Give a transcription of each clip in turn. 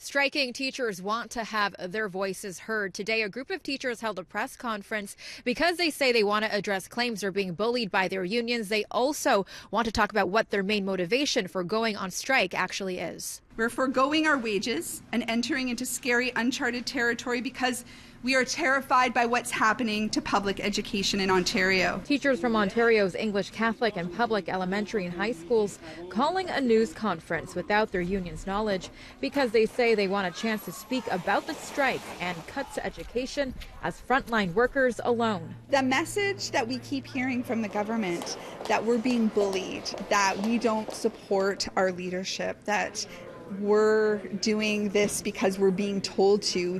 Striking teachers want to have their voices heard. Today, a group of teachers held a press conference because they say they want to address claims they're being bullied by their unions. They also want to talk about what their main motivation for going on strike actually is. We're foregoing our wages and entering into scary, uncharted territory because we are terrified by what's happening to public education in Ontario. Teachers from Ontario's English Catholic and public elementary and high schools calling a news conference without their union's knowledge because they say they want a chance to speak about the strike and cuts to education as frontline workers alone. The message that we keep hearing from the government that we're being bullied, that we don't support our leadership, that we're doing this because we're being told to,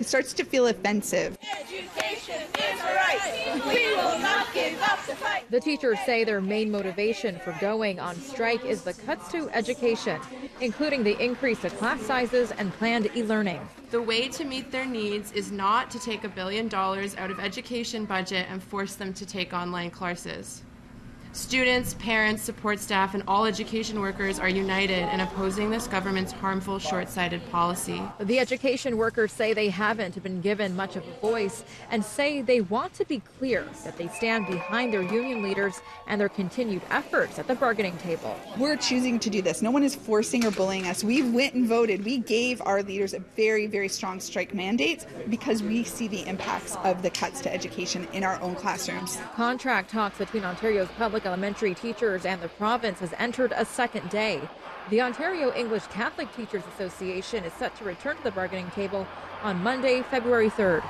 starts to feel offensive. Education is a right. We will not give up the fight. The teachers say their main motivation for going on strike is the cuts to education, including the increase to class sizes and planned e-learning. The way to meet their needs is not to take $1 billion out of education budget and force them to take online classes. Students, parents, support staff, and all education workers are united in opposing this government's harmful, short-sighted policy. The education workers say they haven't been given much of a voice and say they want to be clear that they stand behind their union leaders and their continued efforts at the bargaining table. We're choosing to do this. No one is forcing or bullying us. We went and voted. We gave our leaders a very, very strong strike mandate because we see the impacts of the cuts to education in our own classrooms. Contract talks between Ontario's public elementary teachers and the province has entered a second day. The Ontario English Catholic Teachers Association is set to return to the bargaining table on Monday, February 3rd.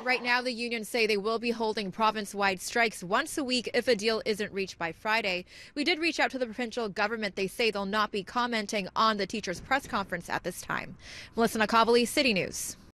Right now, the unions say they will be holding province-wide strikes once a week if a deal isn't reached by Friday. We did reach out to the provincial government. They say they'll not be commenting on the teachers' press conference at this time. Melissa Nakavali, City News.